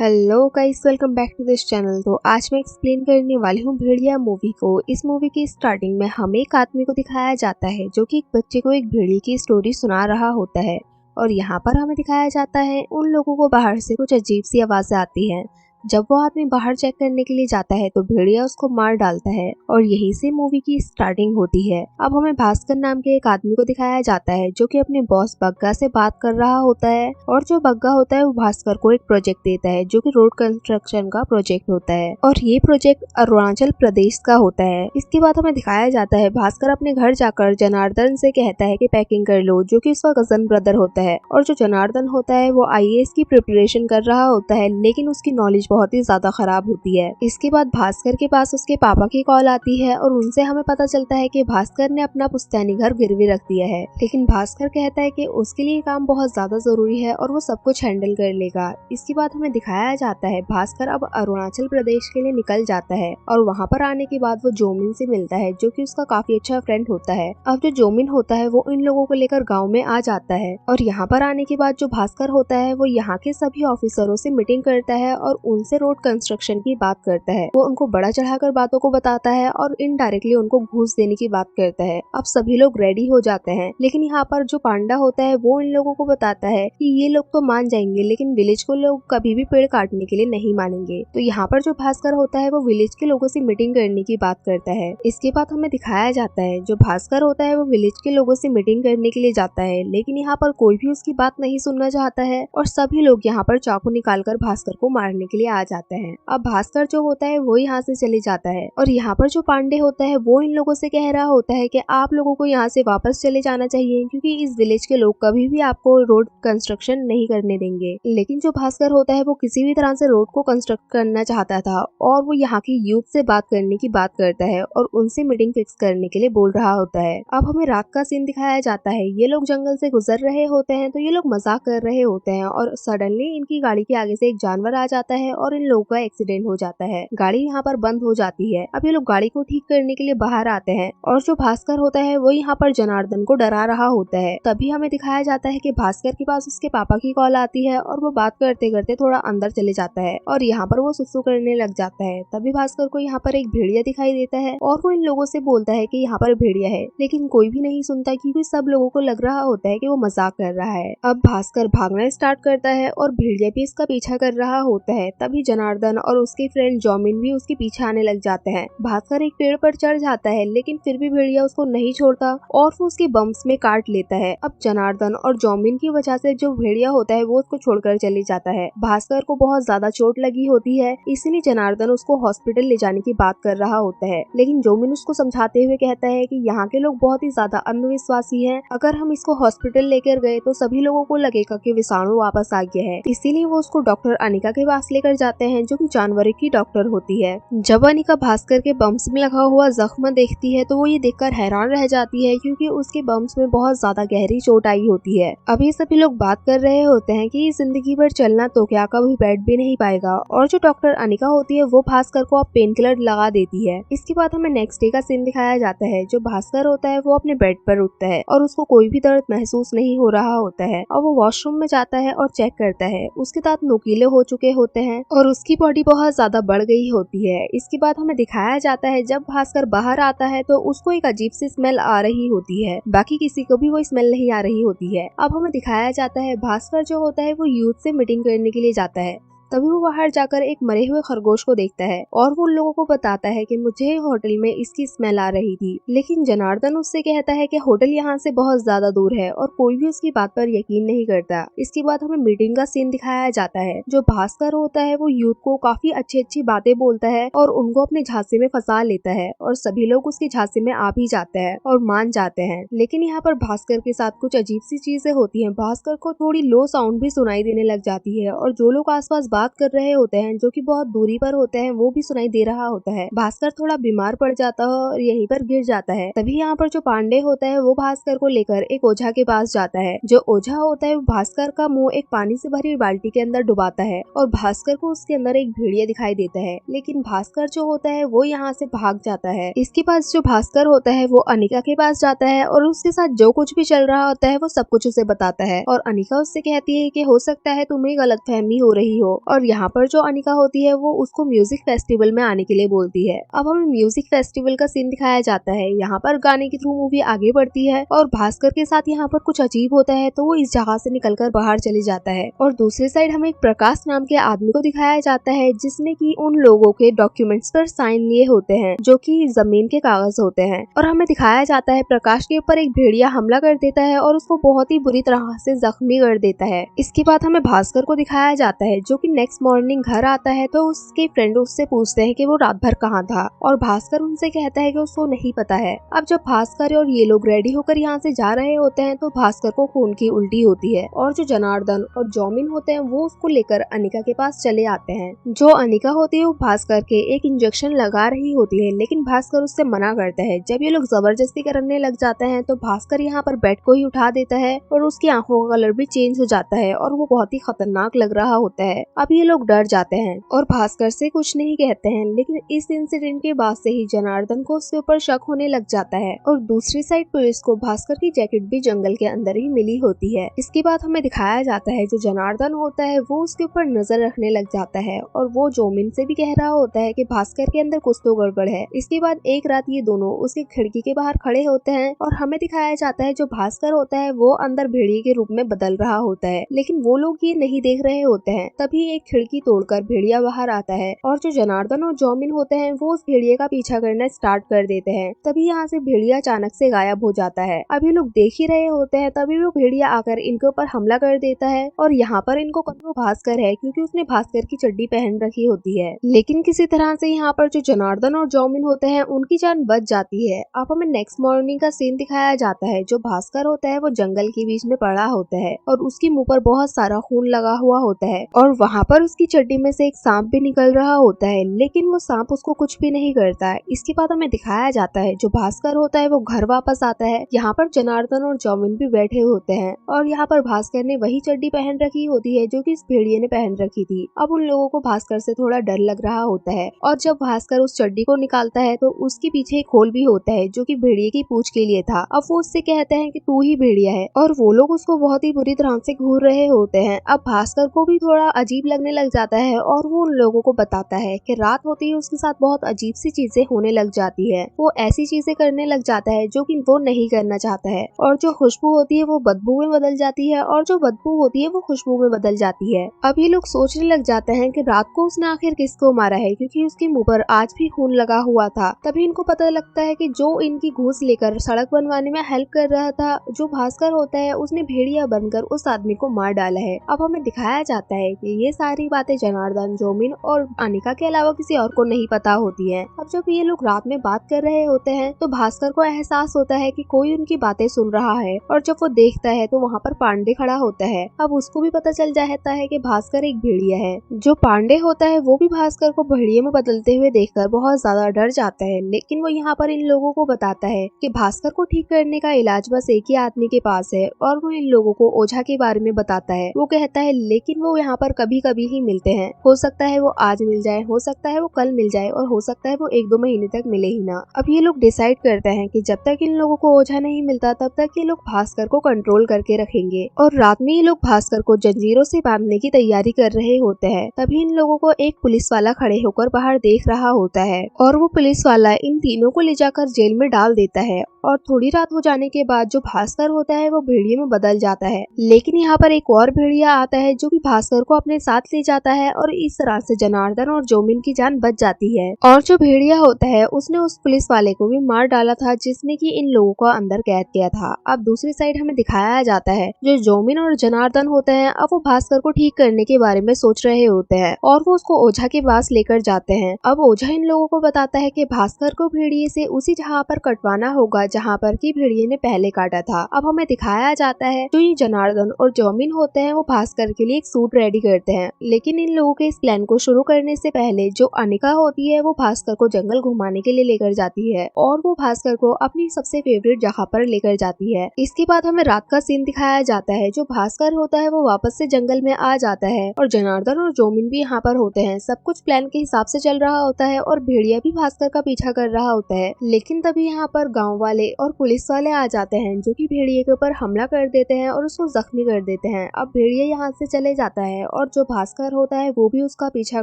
Hello guys, welcome back to this channel. तो आज मैं एक्सप्लेन करने वाली हूँ भेड़िया मूवी को। इस मूवी की स्टार्टिंग में हमें एक आदमी को दिखाया जाता है जो कि एक बच्चे को एक भेड़िए की स्टोरी सुना रहा होता है। और यहाँ पर हमें दिखाया जाता है उन लोगों को बाहर से कुछ अजीब सी आवाजें आती हैं। जब वो आदमी बाहर चेक करने के लिए जाता है तो भेड़िया उसको मार डालता है और यहीं से मूवी की स्टार्टिंग होती है। अब हमें भास्कर नाम के एक आदमी को दिखाया जाता है जो कि अपने बॉस बग्गा से बात कर रहा होता है। और जो बग्गा होता है वो भास्कर को एक प्रोजेक्ट देता है जो कि रोड कंस्ट्रक्शन का प्रोजेक्ट होता है और ये प्रोजेक्ट अरुणाचल प्रदेश का होता है। इसके बाद हमें दिखाया जाता है भास्कर अपने घर जाकर जनार्दन से कहता है कि पैकिंग कर लो, जो कि उसका कजन ब्रदर होता है। और जो जनार्दन होता है वो आईएएस की प्रिपरेशन कर रहा होता है, लेकिन उसकी नॉलेज बहुत ही ज्यादा खराब होती है। इसके बाद भास्कर के पास उसके पापा की कॉल आती है और उनसे हमें पता चलता है कि भास्कर ने अपना पुश्तैनी घर गिरवी रख दिया है। लेकिन भास्कर कहता है कि उसके लिए काम बहुत ज्यादा जरूरी है और वो सब कुछ हैंडल कर लेगा। इसके बाद हमें दिखाया जाता है भास्कर अब अरुणाचल प्रदेश के लिए निकल जाता है और वहाँ पर आने के बाद वो जोमिन से मिलता है जो कि उसका काफी अच्छा फ्रेंड होता है। अब जो जोमिन होता है वो इन लोगों को लेकर गाँव में आ जाता है और यहाँ पर आने के बाद जो भास्कर होता है वो यहाँ के सभी ऑफिसरों से मीटिंग करता है और उनसे रोड कंस्ट्रक्शन की बात करता है। वो उनको बड़ा चढ़ाकर बातों को बताता है और इनडायरेक्टली उनको घूस देने की बात करता है। अब सभी लोग रेडी हो जाते हैं, लेकिन यहाँ पर जो पांडा होता है वो इन लोगों को बताता है कि ये लोग तो मान जाएंगे लेकिन विलेज को लोग कभी भी पेड़ काटने के लिए नहीं मानेंगे। तो यहाँ पर जो भास्कर होता है वो विलेज के लोगों से मीटिंग करने की बात करता है। इसके बाद हमें दिखाया जाता है जो भास्कर होता है वो विलेज के लोगों से मीटिंग करने के लिए जाता है, लेकिन यहाँ पर कोई भी उसकी बात नहीं सुनना चाहता है और सभी लोग यहाँ पर चाकू निकालकर भास्कर को मारने के लिए आ जाते हैं। अब भास्कर जो होता है वो यहाँ से चले जाता है और यहाँ पर जो पांडे होता है वो इन लोगों से कह रहा होता है कि आप लोगों को यहाँ से वापस चले जाना चाहिए क्योंकि इस विलेज के लोग कभी भी आपको रोड कंस्ट्रक्शन नहीं करने देंगे। लेकिन जो भास्कर होता है वो किसी भी तरह से रोड को कंस्ट्रक्ट करना चाहता था और वो यहाँ की यूथ से बात करने की बात करता है और उनसे मीटिंग फिक्स करने के लिए बोल रहा होता है। अब हमें रात का सीन दिखाया जाता है। ये लोग जंगल से गुजर रहे होते हैं तो ये लोग मजाक कर रहे होते हैं और सडनली इनकी गाड़ी के आगे से एक जानवर आ जाता है और इन लोगों का एक्सीडेंट हो जाता है। गाड़ी यहाँ पर बंद हो जाती है। अब ये लोग गाड़ी को ठीक करने के लिए बाहर आते हैं और जो भास्कर होता है वो यहाँ पर जनार्दन को डरा रहा होता है। तभी हमें दिखाया जाता है कि भास्कर के पास उसके पापा की कॉल आती है और वो बात करते करते थोड़ा अंदर चले जाता है और यहाँ पर वो सुसु करने लग जाता है। तभी भास्कर को यहाँ पर एक भेड़िया दिखाई देता है और वो इन लोगों से बोलता है कि यहाँ पर भेड़िया है, लेकिन कोई भी नहीं सुनता क्योंकि सब लोगों को लग रहा होता है कि वो मजाक कर रहा है। अब भास्कर भागना स्टार्ट करता है और भेड़िया भी इसका पीछा कर रहा होता है। तभी जनार्दन और उसके फ्रेंड जोमिन भी उसके पीछे आने लग जाते हैं। भास्कर एक पेड़ पर चढ़ जाता है लेकिन फिर भी भेड़िया उसको नहीं छोड़ता और वो उसके बम्स में काट लेता है। अब जनार्दन और जोमिन की वजह से जो भेड़िया होता है वो उसको छोड़कर चले जाता है। भास्कर को बहुत ज्यादा चोट लगी होती है, इसीलिए जनार्दन उसको हॉस्पिटल ले जाने की बात कर रहा होता है। लेकिन जोमिन उसको समझाते हुए कहता है कि यहाँ के लोग बहुत ही ज्यादा अंधविश्वासी हैं। अगर हम इसको हॉस्पिटल लेकर गए तो सभी लोगों को लगेगा कि विषाणु वापस आ गया है, इसीलिए वो उसको डॉक्टर अनिका के पास लेकर जाते हैं जो कि जानवरों की डॉक्टर होती है। जब अनिका भास्कर के बम्स में लगा हुआ जख्म देखती है तो वो ये देखकर हैरान रह जाती है क्योंकि उसके बम्स में बहुत ज्यादा गहरी चोट आई होती है। अभी सभी लोग बात कर रहे होते हैं कि जिंदगी भर चलना तो क्या कभी बैठ भी नहीं पाएगा और जो डॉक्टर अनिका होती है वो भास्कर को अब पेन किलर लगा देती है। इसके बाद हमें नेक्स्ट डे का सीन दिखाया जाता है। जो भास्कर होता है वो अपने बेड पर उठता है और उसको कोई भी दर्द महसूस नहीं हो रहा होता है और वो वॉशरूम में जाता है और चेक करता है। उसके दांत नुकीले हो चुके होते हैं और उसकी बॉडी बहुत ज्यादा बढ़ गई होती है। इसके बाद हमें दिखाया जाता है जब भास्कर बाहर आता है तो उसको एक अजीब सी स्मेल आ रही होती है, बाकी किसी को भी वो स्मेल नहीं आ रही होती है। अब हमें दिखाया जाता है भास्कर जो होता है वो यूथ से मीटिंग करने के लिए जाता है। तभी वो बाहर जाकर एक मरे हुए खरगोश को देखता है और वो उन लोगों को बताता है कि मुझे होटल में इसकी स्मेल आ रही थी। लेकिन जनार्दन उससे कहता है कि होटल यहाँ से बहुत ज्यादा दूर है और कोई भी उसकी बात पर यकीन नहीं करता। इसके बाद हमें मीटिंग का सीन दिखाया जाता है। जो भास्कर होता है वो यूथ को काफी अच्छी अच्छी बातें बोलता है और उनको अपने झांसे में फंसा लेता है और सभी लोग उसके झांसे में आ भी जाते हैं और मान जाते हैं। लेकिन यहाँ पर भास्कर के साथ कुछ अजीब सी चीजें होती है। भास्कर को थोड़ी लो साउंड भी सुनाई देने लग जाती है और जो लोग आसपास बात कर रहे होते हैं जो कि बहुत दूरी पर होते हैं वो भी सुनाई दे रहा होता है। भास्कर थोड़ा बीमार पड़ जाता है और यहीं पर गिर जाता है। तभी यहाँ पर जो पांडे होता है वो भास्कर को लेकर एक ओझा के पास जाता है। जो ओझा होता है वो भास्कर का मुंह एक पानी से भरी बाल्टी के अंदर डुबाता है और भास्कर को उसके अंदर एक भेड़िया दिखाई देता है। लेकिन भास्कर जो होता है वो यहाँ से भाग जाता है। इसके पास जो भास्कर होता है वो अनिका के पास जाता है और उसके साथ जो कुछ भी चल रहा होता है वो सब कुछ उसे बताता है और अनिका उससे कहती है कि हो सकता है तुम्हें गलतफहमी हो रही हो और यहाँ पर जो अनिका होती है वो उसको म्यूजिक फेस्टिवल में आने के लिए बोलती है। अब हमें म्यूजिक फेस्टिवल का सीन दिखाया जाता है। यहाँ पर गाने के थ्रू मूवी आगे बढ़ती है और भास्कर के साथ यहाँ पर कुछ अजीब होता है तो वो इस जगह से निकलकर बाहर चले जाता है। और दूसरी साइड हमें एक प्रकाश नाम के आदमी को दिखाया जाता है जिसने की उन लोगों के डॉक्यूमेंट्स पर साइन लिए होते हैं जो कि जमीन के कागज होते हैं। और हमें दिखाया जाता है प्रकाश के ऊपर एक भेड़िया हमला कर देता है और उसको बहुत ही बुरी तरह से जख्मी कर देता है। इसके बाद हमें भास्कर को दिखाया जाता है जो कि नेक्स्ट मॉर्निंग घर आता है तो उसके फ्रेंड उससे पूछते हैं कि वो रात भर कहाँ था और भास्कर उनसे कहता है कि उसको नहीं पता है। अब जब भास्कर और ये लोग रेडी होकर यहाँ से जा रहे होते हैं तो भास्कर को खून की उल्टी होती है और जो जनार्दन और जॉमिन होते हैं वो उसको लेकर अनिका के पास चले आते हैं। जो अनिका होती है वो भास्कर के एक इंजेक्शन लगा रही होती है लेकिन भास्कर उससे मना करता है। जब ये लोग जबरदस्ती करने लग जाते हैं तो भास्कर यहाँ पर बेड को ही उठा देता है और उसकी आंखों का कलर भी चेंज हो जाता है और वो बहुत ही खतरनाक लग रहा होता है। अब ये लोग डर जाते हैं और भास्कर से कुछ नहीं कहते हैं लेकिन इस इंसिडेंट के बाद से ही जनार्दन को उसके ऊपर शक होने लग जाता है। और दूसरी साइड पुलिस को भास्कर की जैकेट भी जंगल के अंदर ही मिली होती है। इसके बाद हमें दिखाया जाता है जो जनार्दन होता है वो उसके ऊपर नजर रखने लग जाता है और वो जोमिन से भी कह रहा होता है कि भास्कर के अंदर कुछ तो गड़बड़ है। इसके बाद एक रात ये दोनों उसकी खिड़की के बाहर खड़े होते हैं और हमें दिखाया जाता है जो भास्कर होता है वो अंदर भेड़िए के रूप में बदल रहा होता है लेकिन वो लोग ये नहीं देख रहे होते हैं। तभी एक खिड़की तोड़कर भेड़िया बाहर आता है और जो जनार्दन और जॉमिन होते हैं वो उस भेड़िए का पीछा करना स्टार्ट कर देते हैं। तभी यहाँ से भेड़िया अचानक से गायब हो जाता है। अभी लोग देख ही रहे होते हैं तभी वो भेड़िया आकर इनके ऊपर हमला कर देता है और यहाँ पर इनको वो भास्कर है क्योंकि उसने भास्कर की चड्डी पहन रखी होती है। लेकिन किसी तरह से यहाँ पर जो जनार्दन और जॉमिन होते हैं उनकी जान बच जाती है। अब हमें नेक्स्ट मॉर्निंग का सीन दिखाया जाता है। जो भास्कर होता है वो जंगल के बीच में पड़ा होता है और उसके मुंह पर बहुत सारा खून लगा हुआ होता है और वहाँ पर उसकी चड्डी में से एक सांप भी निकल रहा होता है लेकिन वो सांप उसको कुछ भी नहीं करता है। इसके बाद हमें दिखाया जाता है जो भास्कर होता है वो घर वापस आता है। यहाँ पर जनार्दन और जॉमिन भी बैठे होते हैं और यहाँ पर भास्कर ने वही चड्डी पहन रखी होती है जो कि इस भेड़िए ने पहन रखी थी। अब उन लोगों को भास्कर से थोड़ा डर लग रहा होता है और जब भास्कर उस चड्डी को निकालता है तो उसके पीछे एक होल भी होता है जो कि भेड़िए की पूंछ के लिए था। अब वो उससे कहते हैं कि तू ही भेड़िया है और वो लोग उसको बहुत ही बुरी तरह से घूर रहे होते हैं। अब भास्कर को भी थोड़ा अजीब लगने लग जाता है और वो उन लोगों को बताता है कि रात होते ही उसके साथ बहुत अजीब सी चीजें होने लग जाती है। वो ऐसी चीजें करने लग जाता है जो कि वो नहीं करना चाहता है और जो खुशबू होती है वो बदबू में बदल जाती है और जो बदबू होती है वो खुशबू में बदल जाती है। अब ये लोग सोचने लग जाते हैं कि रात को उसने आखिर किसको मारा है क्योंकि उसके मुंह पर आज भी खून लगा हुआ था। तभी इनको पता लगता है कि जो इनकी घूस लेकर सड़क बनवाने में हेल्प कर रहा था जो भास्कर होता है उसने भेड़िया बनकर उस आदमी को मार डाला है। अब हमें दिखाया जाता है कि ये सारी बातें जनार्दन, जॉमिन और अनिका के अलावा किसी और को नहीं पता होती है। अब जब ये लोग रात में बात कर रहे होते हैं तो भास्कर को एहसास होता है कि कोई उनकी बातें सुन रहा है और जब वो देखता है तो वहाँ पर पांडे खड़ा होता है। अब उसको भी पता चल जाता है कि भास्कर एक भेड़िया है। जो पांडे होता है वो भी भास्कर को भेड़िए में बदलते हुए देखकर बहुत ज्यादा डर जाता है लेकिन वो यहाँ पर इन लोगों को बताता है कि भास्कर को ठीक करने का इलाज बस एक ही आदमी के पास है और वो इन लोगों को ओझा के बारे में बताता है। वो कहता है लेकिन वो यहाँ पर कभी कभी ही मिलते हैं, हो सकता है वो आज मिल जाए, हो सकता है वो कल मिल जाए और हो सकता है वो 1-2 महीने तक मिले ही ना। अब ये लोग डिसाइड करते हैं कि जब तक इन लोगों को ओझा नहीं मिलता तब तक ये लोग भास्कर को कंट्रोल करके रखेंगे और रात में ये लोग भास्कर को जंजीरों से बांधने की तैयारी कर रहे होते हैं। तभी इन लोगों को एक पुलिस वाला खड़े होकर बाहर देख रहा होता है और वो पुलिस वाला इन तीनों को ले जाकर जेल में डाल देता है और थोड़ी रात हो जाने के बाद जो भास्कर होता है वो भेड़िए में बदल जाता है। लेकिन यहाँ पर एक और भेड़िया आता है जो कि भास्कर को अपने साथ ले जाता है और इस तरह से जनार्दन और जॉमिन की जान बच जाती है। और जो भेड़िया होता है उसने उस पुलिस वाले को भी मार डाला था जिसने कि इन लोगों को अंदर कैद किया था। अब दूसरी साइड हमें दिखाया जाता है जो जॉमिन और जनार्दन होते हैं अब वो भास्कर को ठीक करने के बारे में सोच रहे होते हैं और वो उसको ओझा के पास लेकर जाते हैं। अब ओझा इन लोगों को बताता है कि भास्कर को भेड़िए से उसी जगह पर कटवाना होगा जहाँ पर की भेड़िए ने पहले काटा था। अब हमें दिखाया जाता है जो ये जनार्दन और जॉमिन होते हैं वो भास्कर के लिए एक सूट रेडी करते हैं लेकिन इन लोगों के इस प्लान को शुरू करने से पहले जो अनिका होती है वो भास्कर को जंगल घुमाने के लिए लेकर जाती है और वो भास्कर को अपनी सबसे फेवरेट जगह पर लेकर जाती है। इसके बाद हमें रात का सीन दिखाया जाता है। जो भास्कर होता है वो वापस से जंगल में आ जाता है और जनार्दन और जॉमिन भी यहाँ पर होते हैं। सब कुछ प्लान के हिसाब से चल रहा होता है और भेड़िया भी भास्कर का पीछा कर रहा होता है। लेकिन तभी यहाँ पर गाँव वाले वाले और पुलिस वाले आ जाते हैं जो कि भेड़िए के ऊपर हमला कर देते हैं और उसको जख्मी कर देते हैं। अब भेड़िया यहाँ से चले जाता है और जो भास्कर होता है वो भी उसका पीछा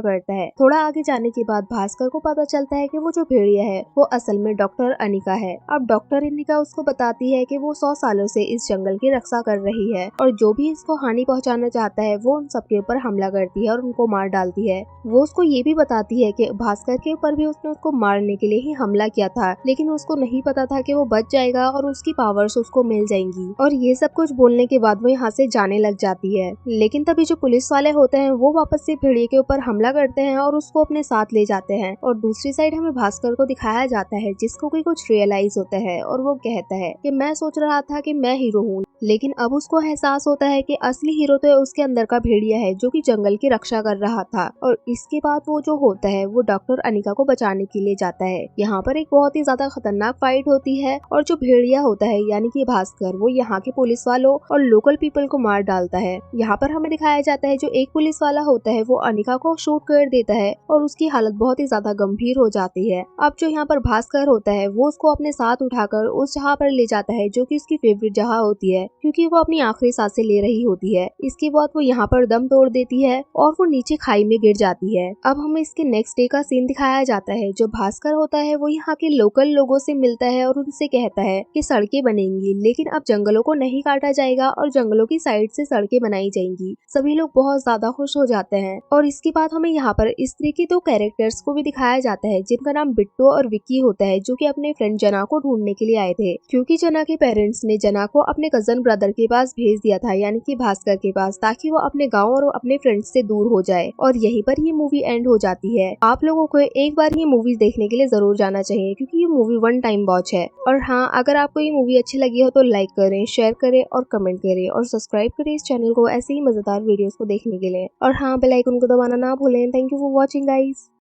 करता है। थोड़ा आगे जाने के बाद भास्कर को पता चलता है कि वो जो भेड़िया है वो असल में डॉक्टर अनिका है। अब डॉक्टर अनिका उसको बताती है कि वो 100 सालों से इस जंगल की रक्षा कर रही है और जो भी इसको हानि पहुंचाना चाहता है वो उन सबके ऊपर हमला करती है और उनको मार डालती है। वो उसको ये भी बताती है कि भास्कर के ऊपर भी उसने उसको मारने के लिए ही हमला किया था, लेकिन उसको नहीं पता था कि वो बच जाएगा और उसकी पावर्स उसको मिल जाएंगी। और ये सब कुछ बोलने के बाद वो यहाँ से जाने लग जाती है। लेकिन तभी जो पुलिस वाले होते हैं वो वापस से भेड़िए के ऊपर हमला करते हैं और उसको अपने साथ ले जाते हैं। और दूसरी साइड हमें भास्कर को दिखाया जाता है जिसको कि कुछ रियलाइज होता है और वो कहता है कि मैं सोच रहा था कि मैं हीरो हूँ, लेकिन अब उसको एहसास होता है कि असली हीरो तो उसके अंदर का भेड़िया है जो कि जंगल की रक्षा कर रहा था। और इसके बाद वो जो होता है वो डॉक्टर अनिका को बचाने के लिए जाता है। यहाँ पर एक बहुत ही ज्यादा खतरनाक फाइट होती है और जो भेड़िया होता है यानी कि भास्कर वो यहाँ के पुलिस वालों और लोकल पीपल को मार डालता है। यहाँ पर हमें दिखाया जाता है जो एक पुलिस वाला होता है वो अनिका को शूट कर देता है और उसकी हालत बहुत ही ज्यादा गंभीर हो जाती है। अब जो यहाँ पर भास्कर होता है वो उसको अपने साथ उठाकर उस जगह पर ले जाता है जो कि उसकी फेवरेट जगह होती है, क्योंकि वो अपनी आखिरी सांसें ले रही होती है। इसके बाद वो यहाँ पर दम तोड़ देती है और वो नीचे खाई में गिर जाती है। अब हमें इसके नेक्स्ट डे का सीन दिखाया जाता है। जो भास्कर होता है वो यहाँ के लोकल लोगों से मिलता है और उनसे कहता है कि सड़कें बनेंगी, लेकिन अब जंगलों को नहीं काटा जाएगा और जंगलों की साइड से सड़कें बनाई जाएंगी। सभी लोग बहुत ज्यादा खुश हो जाते हैं। और इसके बाद हमें यहाँ पर इस तरह के 2 कैरेक्टर्स को भी दिखाया जाता है जिनका नाम बिट्टू और विक्की होता है, जो कि अपने फ्रेंड जना को ढूंढने के लिए आए थे, क्योंकि जना के पेरेंट्स ने जना को अपने कजन ब्रदर के पास भेज दिया था, यानी कि भास्कर के पास, ताकि वो अपने गांव और अपने फ्रेंड्स से दूर हो जाए। और यहीं पर ये मूवी एंड हो जाती है। आप लोगों को एक बार ये मूवी देखने के लिए जरूर जाना चाहिए क्योंकि ये मूवी 1 टाइम वॉच है। और हाँ, अगर आपको ये मूवी अच्छी लगी हो तो लाइक करें, शेयर करें और कमेंट करें और सब्सक्राइब करें इस चैनल को ऐसे ही मजेदार वीडियोस को देखने के लिए। और हाँ, बेल आइकन को दबाना ना भूलें। Thank you for watching guys.